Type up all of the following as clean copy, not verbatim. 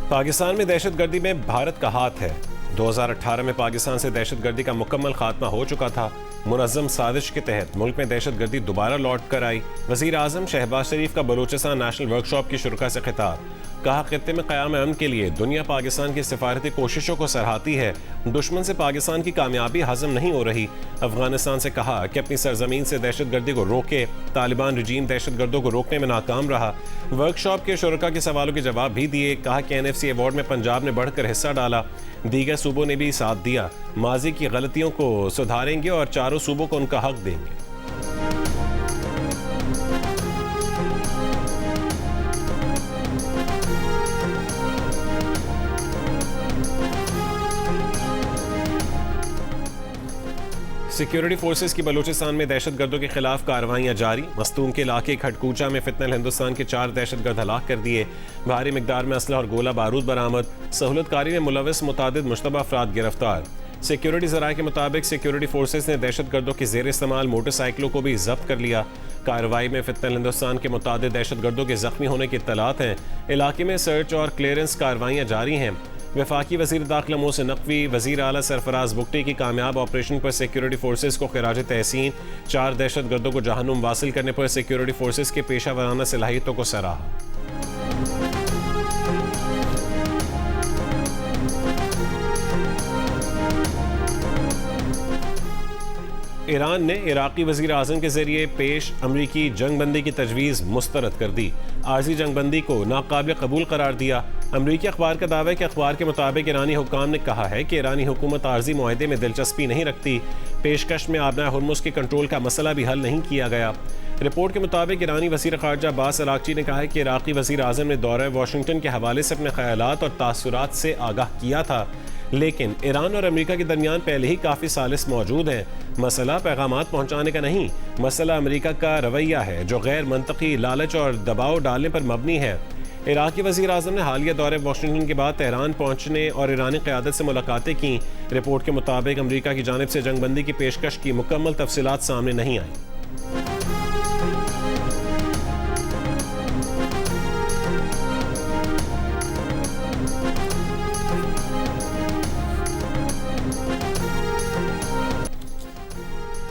पाकिस्तान में दहशतगर्दी में भारत का हाथ है। 2018 में पाकिस्तान से दहशतगर्दी का मुकम्मल खात्मा हो चुका था। मुनज़्ज़म साजिश के तहत मुल्क में दहशतगर्दी दोबारा लौट कर आई। वज़ीर आज़म शहबाज शरीफ का बलूचिस्तान नेशनल वर्कशॉप की शुरा से खिताब। कहा, खित्ते में क़याम अमन के लिए दुनिया पाकिस्तान की सिफारती कोशिशों को सराहती है। दुश्मन से पाकिस्तान की कामयाबी हज़म नहीं हो रही। अफगानिस्तान से कहा कि अपनी सरजमीन से दहशतगर्दी को रोके। तालिबान रजीम दहशतगर्दों को रोकने में नाकाम रहा। वर्कशॉप के शुरा के सवालों के जवाब भी दिए। कहा कि NFC अवार्ड में पंजाब ने बढ़कर हिस्सा डाला, दीगर सूबों ने भी साथ दिया। माजी की गलतियों को सुधारेंगे और चारों सूबों को उनका हक देंगे। सिक्योरिटी फोर्सेस की बलूचिस्तान में दहशतगर्दों के खिलाफ कार्रवाइयां जारी। मस्तूम के इलाके खटकूचा में फितनल हिंदुस्तान के 4 दहशतगर्द हलाक कर दिए। भारी मिकदार में असला और गोला बारूद बरामद। सहूलतकारी में मुलविस मुतादिद मुश्तबा अफराद गिरफ्तार। सिक्योरिटी ज़राए के मुताबिक सिक्योरिटी फोर्सेस ने दहशतगर्दों के ज़ेर इस्तेमाल मोटरसाइकिलों को भी जब्त कर लिया। कार्रवाई में फितनल हिंदुस्तान के मुतादिद दहशतगर्दों के जख्मी होने की इत्तलात हैं। इलाके में सर्च और क्लियरेंस कार्रवाइयां जारी हैं। वफाकी वज़ीर दाखिला मोहसिन नकवी वज़ीर आला सरफराज बुगटी की कामयाब ऑपरेशन पर सिक्योरिटी फोर्सेस को खिराज तहसीन। 4 दहशतगर्दों को जहन्नुम वासिल करने पर सिक्योरिटी फोर्सेस के पेशा वराना सलाहियतों को सराहा। ईरान ने इराक़ी वज़ीर आज़म के ज़रिए पेश अमरीकी जंगबंदी की तजवीज़ मुस्तरद कर दी। आर्जी जंगबंदी को नाकाबिल कबूल करार दिया। अमरीकी अखबार का दावा है कि अखबार के मुताबिक ईरानी हुक्काम ने कहा है कि ईरानी हुकूमत आर्जी मुआहदे में दिलचस्पी नहीं रखती। पेशकश में आबना हुर्मुज़ के कंट्रोल का मसला भी हल नहीं किया गया। रिपोर्ट के मुताबिक ईरानी वज़ीर ख़ारजा अब्बास अराग़ची ने कहा है कि इराक़ी वज़ीर आज़म ने दौरा वाशिंगटन के हवाले से अपने ख़यालात और तासुरात से आगाह किया था, लेकिन ईरान और अमेरिका के दरमियान पहले ही काफ़ी सालिस मौजूद हैं। मसला पैगामात पहुँचाने का नहीं, मसला अमेरिका का रवैया है जो गैर मंतकी लालच और दबाव डालने पर मबनी है। इराक़ी वज़ीर आज़म ने हालिया दौरे वाशिंगटन के बाद तेहरान पहुँचने और ईरानी क़यादत से मुलाकातें की। रिपोर्ट के मुताबिक अमेरिका की जानिब से जंगबंदी की पेशकश की मुकम्मल तफसीलात सामने नहीं आई।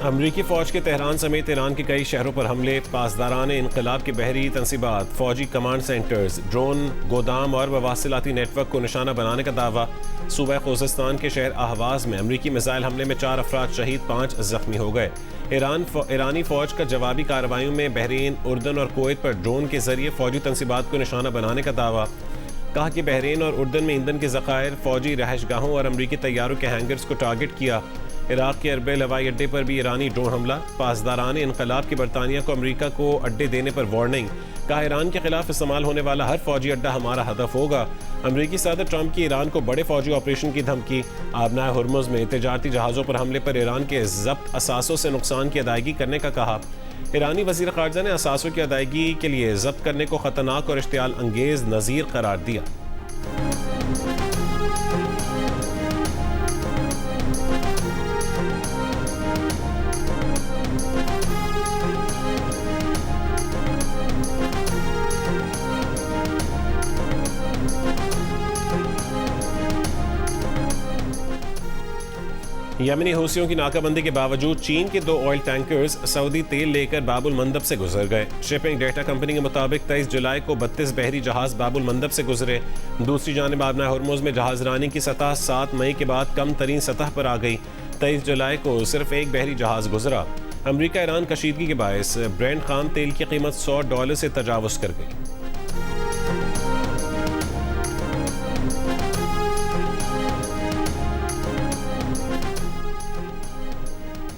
अमरीकी फ़ौज के तेहरान समेत ईरान के कई शहरों पर हमले। पासदारान इनकलाब के बहरी तंसीबात, फ़ौजी कमांड सेंटर्स, ड्रोन गोदाम और मवासिलाती नेटवर्क को निशाना बनाने का दावा। सूबा खुज़स्तान के शहर अहवाज़ में अमरीकी मिसाइल हमले में 4 अफराद शहीद, 5 जख्मी हो गए। ईरानी फ़ौज का जवाबी कार्रवाइयों में बहरीन, उर्दन और कुवैत पर ड्रोन के ज़रिए फ़ौजी तंसीबात को निशाना बनाने का दावा। कहा कि बहरीन और उर्दन में ईंधन के ज़खायर, फ़ौजी रहायशगाहों और अमरीकी तैयारों के हैंगर्स को टारगेट किया। इराक़ के अरबिल हवाई अड्डे पर भी ईरानी ड्रोन हमला। पासदारान इनकलाब की बरतानिया को अमरीका को अड्डे देने पर वार्निंग। कहा, ईरान के खिलाफ इस्तेमाल होने वाला हर फौजी अड्डा हमारा हदफ होगा। अमरीकी सदर ट्रंप की ईरान को बड़े फौजी ऑपरेशन की धमकी। आबना हुर्मुज़ में तिजारती जहाज़ों पर हमले पर ईरान के ज़ब्त असासों से नुकसान की अदायगी करने का कहा। ईरानी वज़ीर ख़ारजा ने असासों की अदायगी के लिए ज़ब्त करने को ख़तरनाक और इश्तियाल अंगेज़ नज़ीर करार दिया। यमनी हूसियों की नाकाबंदी के बावजूद चीन के 2 ऑयल टैंकर्स सऊदी तेल लेकर बाबुल मंदब से गुजर गए। शिपिंग डेटा कंपनी के मुताबिक 23 जुलाई को 32 बहरी जहाज बाबुल मंदब से गुजरे। दूसरी जानिब आबना हुर्मुज़ में जहाज रानी की सतह 7 मई के बाद कम तरीन सतह पर आ गई। 23 जुलाई को सिर्फ एक बहरी जहाज गुजरा। अमरीका ईरान कशीदगी के बायस ब्रेंट खाम तेल की कीमत $100 से तजावुज़ कर गई।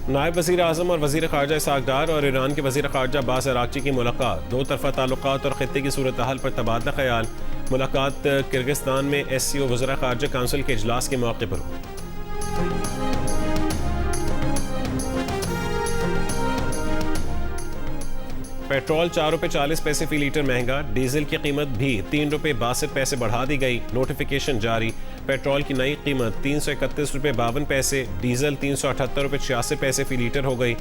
नायब वज़ीर आज़म और वज़ीर ख़ारजा इसहाक़ डार और ईरान के वज़ीर ख़ारजा अब्बास अराग़ची की मुलाकात। 2 तरफ़ा ताल्लुक़ात और ख़ित्ते की सूरत हाल पर तबादला ख़याल। मुलाकात किर्गिस्तान में SCO वज़ीर ख़ारजा काउंसिल के इजलास के मौके पर हुई। पेट्रोल 4 रुपये 40 पैसे फ़ी लीटर महंगा। डीजल की कीमत भी 3 रुपये 62 पैसे बढ़ा दी गई। नोटिफिकेशन जारी। पेट्रोल की नई कीमत 331 रुपये 52 पैसे, डीजल 378 रुपये 86 पैसे फ़ी लीटर हो गई।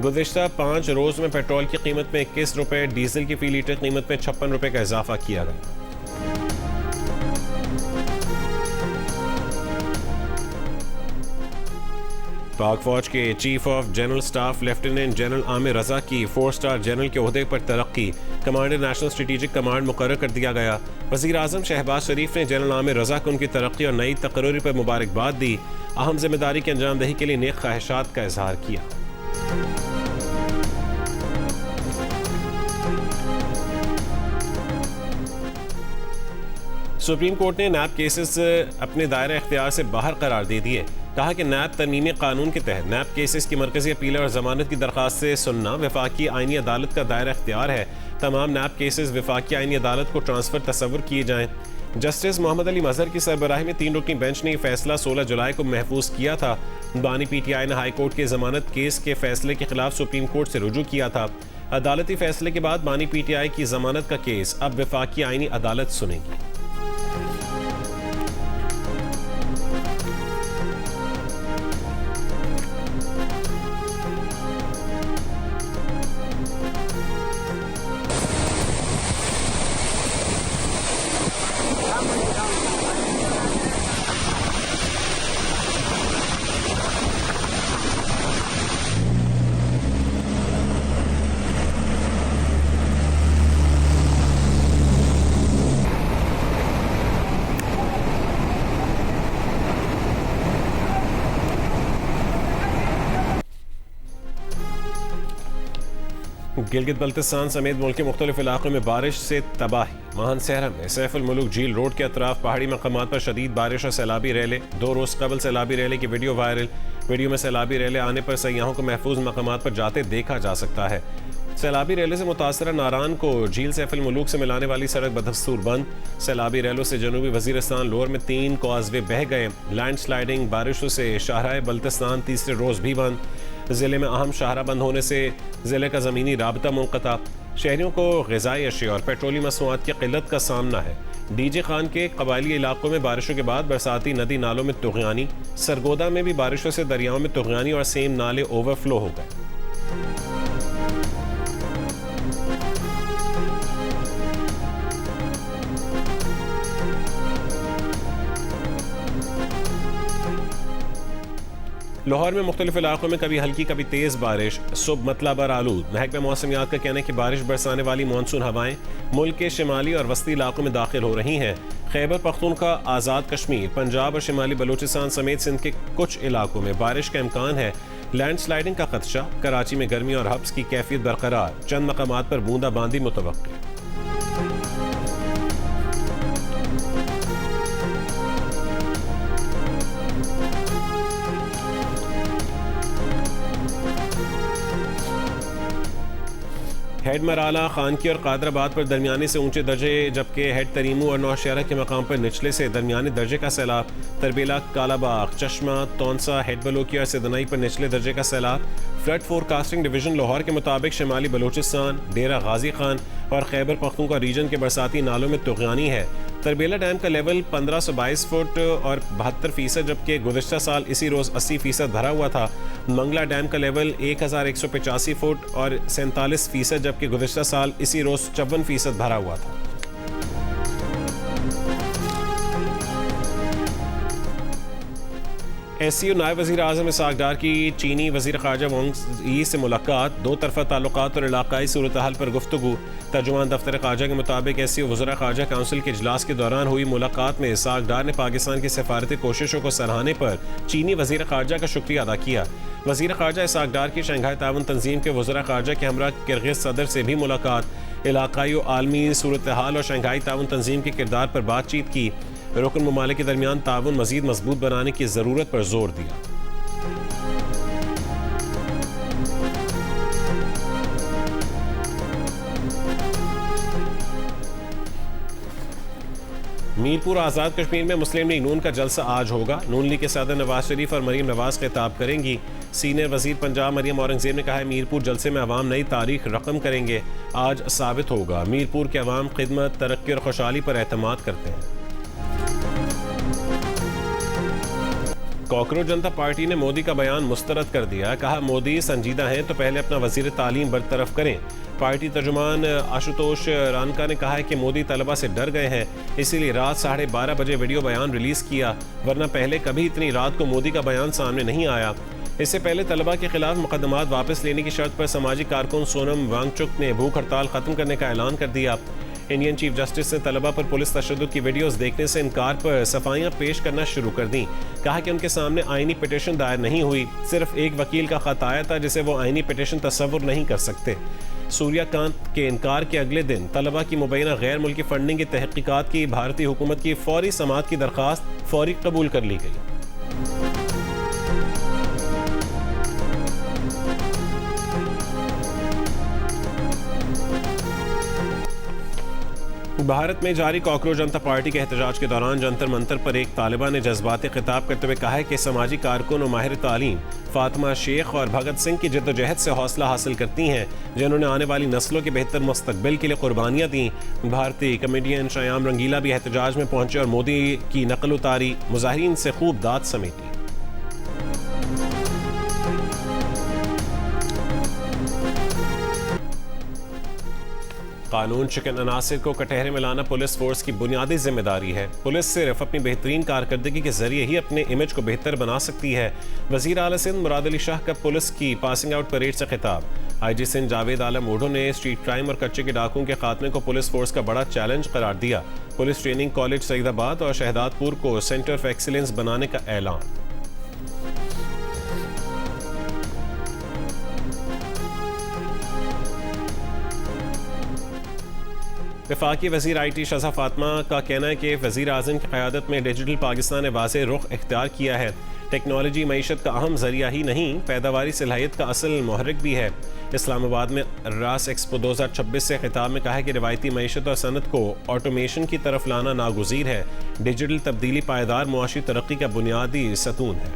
गुज़िश्ता 5 रोज़ में पेट्रोल की कीमत में 21 रुपये, डीजल की फ़ी लीटर कीमत में 56 रुपये का इजाफा किया गया। पाक फौज के chief of general staff lieutenant general Aamir Raza की 4 स्टार जनरल के ओहदे पर तरक्की, कमांडर नेशनल स्ट्रेटेजिक कमांड मुकर्रर कर दिया गया। वज़ीर आज़म शहबाज शरीफ ने जनरल आमिर रजा को उनकी तरक्की और नई तकर्री पर मुबारकबाद दी, अहम जिम्मेदारी की अंजामदही के लिए नेक ख्वाहिशात का इजहार किया। सुप्रीम कोर्ट ने नैब केसेस अपने दायरा इख्तियार से बाहर करार दे दिए। कहा कि नैब तरमीमी कानून के तहत नैब केसेस की मरकजी अपील और जमानत की दरख्वास्त से सुनना वफाकी आईनी अदालत का दायरा इख्तियार है। तमाम नैब केसेस वफाकी आईनी अदालत को ट्रांसफर तस्वुर किए जाएँ। जस्टिस मोहम्मद अली मजहर की सरबराही में 3 रुकनी बेंच ने यह फैसला 16 जुलाई को महफूज किया था। बानी PTI ने हाई कोर्ट के जमानत केस के फैसले के खिलाफ सुप्रीम कोर्ट से रुजू किया था। अदालती फैसले के बाद बानी PTI की जमानत का केस अब वफाकी आईनी अदालत सुनेगी। गिलगित बल्तिस्तान समेत मुल्क के मुख्तलिफ इलाकों में बारिश से तबाही। महान सहरा में सैफ अल मुल्क झील रोड के अतराफ पहाड़ी मकामात पर शदीद बारिश और सैलाबी रैले। 2 रोज़ कबल सैलाबी रैले की वीडियो वायरल। वीडियो में सैलाबी रैले आने पर सयाहों को महफूज मकामात पर जाते देखा जा सकता है। सैलाबी रैले से मुतासरा नारान को झील सैफ अल मुल्क से मिलाने वाली सड़क बदस्तूर बंद। सैलाबी रैलों से जनूबी वजीरिस्तान लोअर में 3 कॉजवे बह गए। लैंड स्लाइडिंग बारिशों से शाहराह बल्तिस्तान तीसरे रोज़ भी बंद। ज़िले में अहम शाहरा बंद होने से ज़िले का ज़मीनी राबता मुनक़ता। शहरियों को ग़िज़ाई अशिया और पेट्रोलियम मसनूआत की क़िल्लत का सामना है। डीजे खान के कबायली इलाकों में बारिशों के बाद बरसाती नदी नालों में तुग़यानी। सरगोदा में भी बारिशों से दरियाओं में तुग़यानी और सेम नाले ओवरफ्लो हो गए। लाहौर में मुख्तलिफ इलाकों में कभी हल्की कभी तेज़ बारिश, सुबह मतला आलूद। महकमा मौसमियात का कहना है कि बारिश बरसाने वाली मानसून हवाएं मुल्क के शिमाली और वस्ती इलाकों में दाखिल हो रही हैं। खैबर पख्तूनख्वा, आज़ाद कश्मीर, पंजाब और शिमाली बलूचिस्तान समेत सिंध के कुछ इलाकों में बारिश का इम्कान है। लैंड स्लाइडिंग का खदशा। कराची में गर्मी और हब्स की कैफियत बरकरार। चंद मकामात पर बूंदाबांदी मुतवक्की। हेड मराला, खानकी और कादराबाद पर दरमियाने से ऊंचे दर्जे, जबकि हेड तरीमू और नौशहरा के मकाम पर निचले से दरमियाने दर्जे का सैलाब। तरबेला, कालाबाग, चश्मा, तौनसा, हेड बलोकिया और सिदनाई पर निचले दर्जे का सैलाब। फ्लड फोरकास्टिंग डिवीजन लाहौर के मुताबिक शिमाली बलूचिस्तान, डेरा गाजी खान और खैबर पख्तूनख्वा रीजन के बरसाती नालों में तुग़यानी है। तरबेला डैम का लेवल 1522 फुट और 72%, जबकि गुज़िश्ता साल इसी रोज़ 80% भरा हुआ था। मंगला डैम का लेवल 1185 फुट और 47%, जबकि गुज़िश्ता साल इसी रोज़ 54% भरा हुआ था। SCO नायब वज़ीर आज़म इसाक डार की चीनी वज़ीर ख़ारजा वांग यी से मुलाकात। 2 तरफ़ा ताल्लुकात और इलाक़ाई सूरत हाल पर गुफ्तगू। तर्जुमान दफ्तर ख़ारजा के मुताबिक SCO वज़रा ख़ारजा काउंसिल के इजलास के दौरान हुई मुलाकात में इसाक डार ने पाकिस्तान की सफारती कोशिशों को सराहने पर चीनी वज़ीर ख़ारजा का शुक्रिया अदा किया। वज़ीर ख़ारजा इसाक डार की शंघाई ताउन तंजीम के वज़रा ख़ारजा के हमरा किर्गिज़ सदर से भी मुलाकात। इलाक़ाई और आलमी सूरत हाल और शंघाई ताउन तंजीम के किरदार पर बातचीत की। रुकन ममालिक के दरमियान ताउन मज़ीद मजबूत बनाने की ज़रूरत पर जोर दिया। मीरपुर आज़ाद कश्मीर में मुस्लिम लीग नून का जलसा आज होगा। नून लीग के सदर नवाज शरीफ और मरीम नवाज खिताब करेंगी। सीनियर वजीर पंजाब मरीम औरंगजेब ने कहा है मीरपुर जलसे में अवाम नई तारीख रकम करेंगे। आज साबित होगा मीरपुर के अवाम खिदमत, तरक्की और खुशहाली पर एतमाद करते हैं। कॉकरोच जनता पार्टी ने मोदी का बयान मुस्तरद कर दिया। कहा मोदी संजीदा हैं तो पहले अपना वजीर तालीम बरतरफ करें। पार्टी तर्जुमान आशुतोष रानका ने कहा है कि मोदी तलबा से डर गए हैं, इसीलिए रात 12:30 बजे वीडियो बयान रिलीज किया, वरना पहले कभी इतनी रात को मोदी का बयान सामने नहीं आया। इससे पहले तलबा के खिलाफ मुकदमात वापस लेने की शर्त पर समाजी कारकुन सोनम वांगचुक ने भूख हड़ताल खत्म करने का ऐलान कर दिया। इंडियन चीफ जस्टिस ने तलबा पर पुलिस तशद्दुद की वीडियोस देखने से इनकार पर सफाइयां पेश करना शुरू कर दी। कहा कि उनके सामने आईनी पिटीशन दायर नहीं हुई, सिर्फ एक वकील का खत आया था जिसे वो आईनी पिटीशन तस्वुर नहीं कर सकते। सूर्यकांत के इनकार के अगले दिन तलबा की मुबैना गैर मुल्की फंडिंग की तहकीकात की भारतीय हुकूमत की फौरी समाअत की दरख्वास्त फौरी कबूल कर ली गई। भारत में जारी कॉकरोच जनता पार्टी के एहतजाज के दौरान जंतर मंतर पर एक तालिबा ने जज्बाती खिताब करते हुए कहा है कि समाजी कारकुन और माहिर तालीम फातिमा शेख और भगत सिंह की जद्दोजहद से हौसला हासिल करती हैं, जिन्होंने आने वाली नस्लों के बेहतर मुस्तकबिल के लिए कुर्बानियां दी। भारतीय कमेडियन श्याम रंगीला भी एहतजाज में पहुंचे और मोदी की नकल उतारी, मुजाहिरीन से खूब दाद समेटी। कानून शिकन अनासिर को कटहरे में लाना पुलिस फोर्स की बुनियादी जिम्मेदारी है। पुलिस सिर्फ अपनी बेहतरीन कारकर्दगी के जरिए ही अपने इमेज को बेहतर बना सकती है। वजीर आला सिंध मुराद अली शाह का पुलिस की पासिंग आउट परेड से खिताब। IG सिंध जावेद आलम ओढो ने स्ट्रीट क्राइम और कच्चे के डाकुओं के खात्मे को पुलिस फोर्स का बड़ा चैलेंज करार दिया। पुलिस ट्रेनिंग कॉलेज सईदाबाद और शहदादपुर को सेंटर ऑफ एक्सीलेंस बनाने का ऐलान। वफाकी वज़ीर IT शज़ा फातिमा का कहना है कि वज़ीर आज़म की क़यादत में डिजिटल पाकिस्तान ने वाज़ेह रुख इख्तियार किया है। टेक्नोलॉजी मईशत का अहम जरिया ही नहीं, पैदावारी सलाहियत का असल मुहर्रिक भी है। इस्लामाबाद में रास एक्सपो 2026 से खिताब में कहा है कि रिवायती मईशत और सनत को ऑटोमेशन की तरफ लाना नागुज़ीर है। डिजिटल तब्दीली पायदार मुआशी तरक्की का बुनियादी सतून है।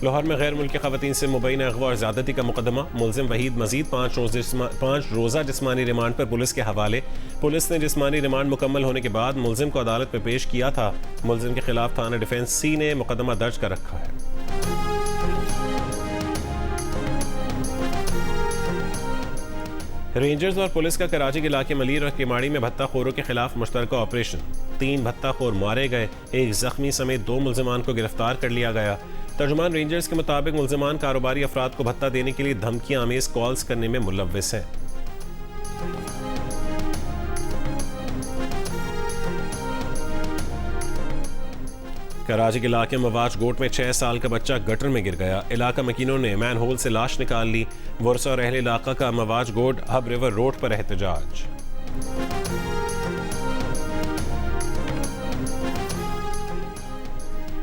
लाहौर में गैर मुल्की खवातीन से मुबैना अगवा और ज़्यादती का मुकदमा। मुलजिम वहीद मजीद 5 रोज़ा जिस्मानी रिमांड पर पुलिस के हवाले। पुलिस ने जिस्मानी रिमांड मुकम्मल होने के बाद मुलजिम को अदालत में पेश किया था। मुलजिम के खिलाफ थाना डिफेंस C ने मुकदमा दर्ज कर रखा है। रेंजर्स और पुलिस का कराची के इलाके मलीर और केमाड़ी में भत्ताखोरों के खिलाफ मुश्तरका ऑपरेशन। 3 भत्ताखोर मारे गए, 1 जख्मी समेत 2 मुलजमान को गिरफ्तार कर लिया गया। तर्जुमान रेंजर्स के मुताबिक मुलजमान कारोबारी अफराद को भत्ता देने के लिए धमकियां आमेज कॉल्स करने में मुलव्विस हैं। कराची के इलाके मवाज गोट में 6 साल का बच्चा गटर में गिर गया। इलाका मकीनों ने मैन होल से लाश निकाल ली। वर्सा और अहले इलाका का मवाज गोट हब रिवर रोड पर एहतजाज।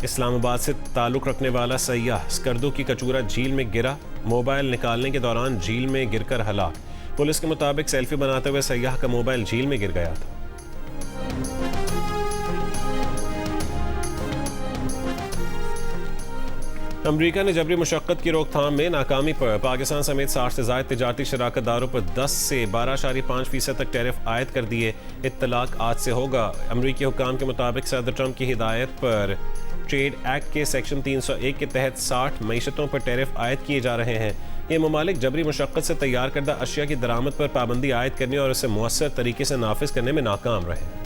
इस्लामाबाद से ताल्लुक रखने वाला सयाह स्कर्दू की कचूरा झील में गिरा। मोबाइल निकालने के दौरान झील में गिरकर हलाक। पुलिस के मुताबिक सेल्फी बनाते हुए सयाह का मोबाइल झील में गिर गया था। अमरीका ने जबरी मुशक्कत की रोकथाम में नाकामी पर पाकिस्तान समेत 60 से ज़ायद तिजारती शराकतदारों पर 10 से 12.5% तक टैरिफ आयद कर दिए। इत्तलाक आज से होगा। अमरीकी हुक्काम के मुताबिक सदर ट्रंप की हिदायत पर ट्रेड एक्ट के सेक्शन 301 के तहत 60 मईशतों पर टैरिफ आयद किए जा रहे हैं। ये ममालिक जबरी मुशक्कत से तैयार करदा अशिया की दरामद पर पाबंदी आयद करने और इसे मुअस्सर तरीके से नाफिज करने में नाकाम रहे हैं।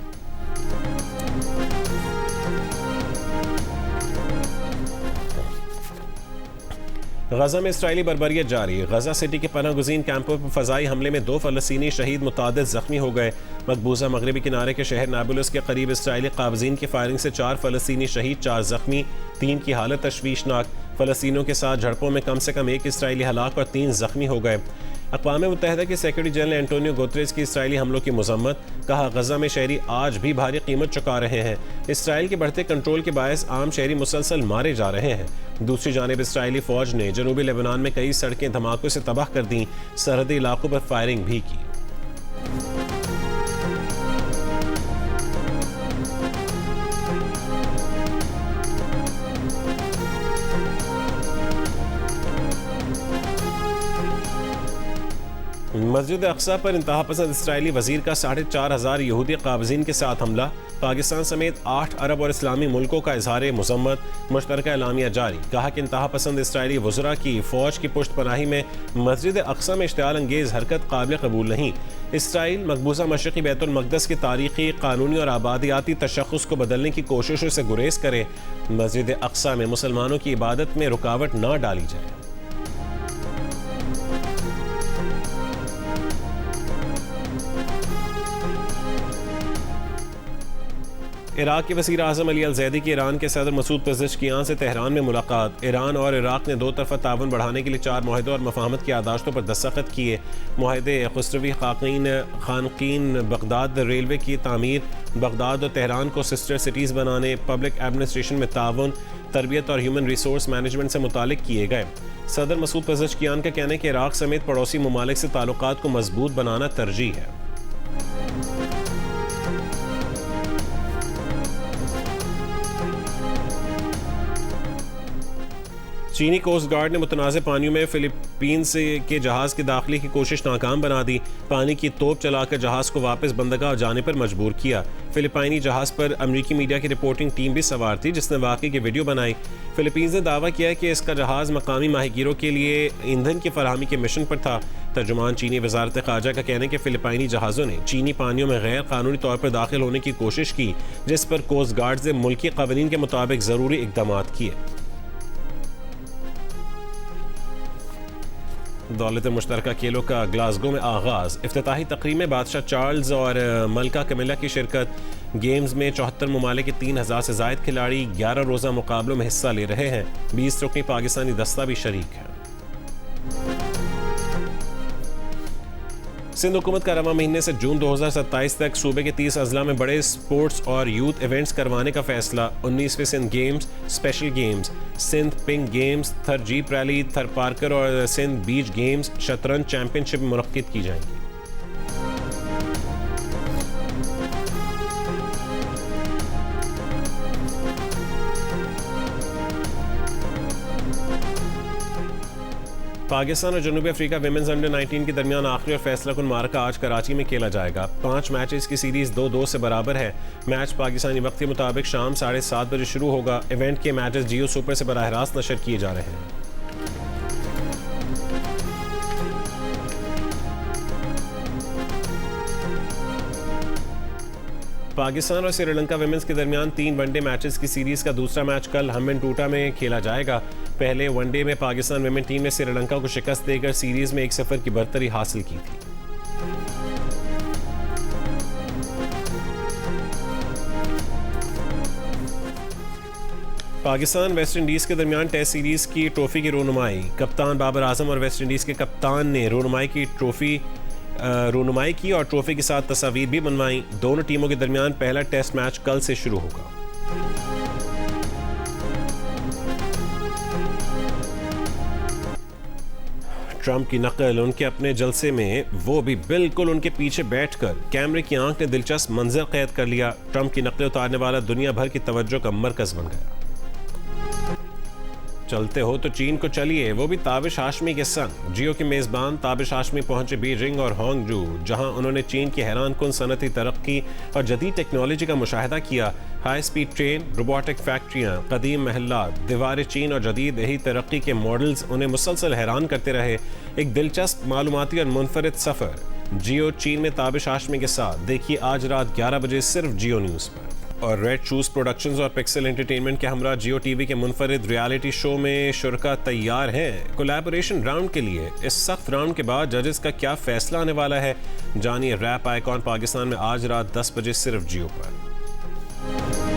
गजा में इसराइली बर्बरियत जारी। गजा सिटी के पनाह गुज़ीन कैंपों पर फ़ज़ाई हमले में 2 फ़लस्तीनी शहीद, मुतादिद ज़ख्मी हो गए। मकबूजा मगरबी किनारे के शहर नाबुलस के करीब इसराइली काबज़ीन की फायरिंग से 4 फ़लस्तीनी शहीद, 4 ज़ख्मी, 3 की हालत तशवीशनाक। फ़लस्तीनियों के साथ झड़पों में कम से कम 1 इसराइली हलाक और 3 ज़ख्मी हो गए। अक़वाम मुत्तहिदा के सेक्रेटरी जनरल एंटोनियो गुतरेस की इसराइली हमलों की मज़म्मत। कहा, गजा में शहरी आज भी भारी कीमत चुका रहे हैं। इसराइल के बढ़ते कंट्रोल के बायस आम शहरी मुसलसल मारे जा रहे हैं। दूसरी जानिब इसराइली फ़ौज ने जनूबी लेबनान में कई सड़कें धमाकों से तबाह कर दी। सरहदी इलाकों पर फायरिंग भी की। मस्जिद अक्सा पर इंतहा पसंद इसराइली वजीर का 4,500 यहूदी काबजीन के साथ हमला। पाकिस्तान समेत 8 अरब और इस्लामी मुल्कों का इजहार मजम्मत। मुश्तरका एलामिया जारी, कहा कि इंतहा पसंद इसराइली वज़रा की फ़ौज की पुष्ट पनाही में मस्जिद अक्सा में इश्तिआल अंगेज़ हरकत काबिल कबूल नहीं। इसराइल मकबूजा मशरक़ी बैतुल मक़दस की तारीख़ी, कानूनी और आबादियाती तशख़्ख़ुस को बदलने की कोशिशों से गुरेज करे। मस्जिद अक्सा में मुसलमानों की इबादत में रुकावट न डाली जाए। इराक के वज़ीर आज़म अली अल-ज़ैदी की ईरान के सदर मसूद पेज़ेश्कियान से तेहरान में मुलाकात। ईरान और इराक ने दो तरफ़ा ताउन बढ़ाने के लिए 4 मुआहदों और मफ़ाहमत की यादाश्तों पर दस्तखत किए। मुआहदे खुसरवी खानकीन बगदाद रेलवे की तामीर, बगदाद और तेहरान को सिस्टर सिटीज़ बनाने, पब्लिक एडमिनिस्ट्रेशन में ताउन, तरबियत और ह्यूमन रिसोर्स मैनेजमेंट से मुतालिक किए गए। सदर मसूद पेज़ेश्कियान का कहना है कि इराक समेत पड़ोसी ममालिक से ताल्लुकात को मजबूत बनाना तरजीह है। चीनी कोस्ट गार्ड ने मुतनाज़ पानियों में फिलीपींस के जहाज़ की दाखिले की कोशिश नाकाम बना दी। पानी की तोप चलाकर जहाज़ को वापस बंदरगाह जाने पर मजबूर किया। फिलिपाइनी जहाज़ पर अमरीकी मीडिया की रिपोर्टिंग टीम भी सवार थी, जिसने वाक़ई की वीडियो बनाई। फिलीपींस ने दावा किया है कि इसका जहाज़ मकामी माहीगीरों के लिए ईंधन की फराहमी के मिशन पर था। तर्जुमान चीनी वजारत ख़ारजा का कहना है कि फिलिपाइनी जहाज़ों ने चीनी पानियों में गैर कानूनी तौर पर दाखिल होने की कोशिश की, जिस पर कोस्ट गार्ड ने मुल्की क़वानीन के मुताबिक ज़रूरी इक़दाम किए। दौलत मुश्तरका खेलों का ग्लासगो में आगाज़। इफ्तिताही तकरीब में बादशाह चार्ल्स और मलका कमिला की शिरकत। गेम्स में 74 ममालिक के 3,000 से ज़ायद खिलाड़ी 11 रोज़ा मुकाबलों में हिस्सा ले रहे हैं। 20 रुकनी पाकिस्तानी दस्ता भी शरीक है। सिंध हुकूमत का रवा महीने से जून 2027 तक सूबे के 30 अजला में बड़े स्पोर्ट्स और यूथ इवेंट्स करवाने का फैसला। 19वें Sindh games, special games, Sindh pink games, Thar jeep rally, Thar Parkar और सिंध बीच गेम्स, शतरंज चैंपियनशिप मुनक्किद की जाएंगी। पाकिस्तान और जनूबी अफ्रीका विमेंस अंडर 19 के दरमियान आखिरी और फैसला कुन मार्का आज कराची में खेला जाएगा। 5 मैचेस की सीरीज 2-2 से बराबर है। मैच पाकिस्तानी वक्त के मुताबिक शाम 7:30 बजे शुरू होगा। इवेंट के मैचेस जियो सुपर से बराह रास्त नशर किए जा रहे हैं। पाकिस्तान और श्रीलंका विमेंस के दरमियान 3 वनडे मैचेस की सीरीज का दूसरा मैच कल हम्बनटोटा में खेला जाएगा। पहले वनडे में पाकिस्तान विमेन टीम ने श्रीलंका को शिकस्त देकर सीरीज में 1-0 की बढ़तरी हासिल की थी। पाकिस्तान वेस्ट इंडीज़ के दरमियान टेस्ट सीरीज की ट्रॉफी की रोनुमाई। कप्तान बाबर आजम और वेस्ट इंडीज़ के कप्तान ने रोनुमाई की और ट्रॉफी के साथ तस्वीर भी बनवाई। दोनों टीमों के दरमियान पहला टेस्ट मैच कल से शुरू होगा। ट्रंप की नकल उनके अपने जलसे में, वो भी बिल्कुल उनके पीछे बैठकर। कैमरे की आंख ने दिलचस्प मंजर कैद कर लिया। ट्रंप की नकलें उतारने वाला दुनिया भर की तवज्जो का मरकज बन गया। चलते हो तो चीन को चलिए, वो भी ताबिश हाशमी के संग। जियो के मेज़बान ताबिश हाशमी पहुंचे बीजिंग और हांगजू, जहां उन्होंने चीन की हैरान कुन सनती तरक्की और जदीद टेक्नोलॉजी का मुशाहिदा किया। हाई स्पीड ट्रेन, रोबोटिक फैक्ट्रियाँ, कदीम महल्लात, दीवार चीन और जदीद यही तरक्की के मॉडल्स उन्हें मुसलसल हैरान करते रहे। एक दिलचस्प मालूमाती और मुनफरिद सफ़र जियो चीन में ताबिश हाशमी के साथ देखिए आज रात 11 बजे सिर्फ जियो न्यूज़ पर। और रेड शूज़ प्रोडक्शंस और पिक्सल एंटरटेनमेंट के हमरा जियो टीवी के मुनफरिद रियलिटी शो में शुरका तैयार हैं कोलैबोरेशन राउंड के लिए। इस सख्त राउंड के बाद जजेस का क्या फैसला आने वाला है, जानिए रैप आइकॉन पाकिस्तान में आज रात 10 बजे सिर्फ जियो पर।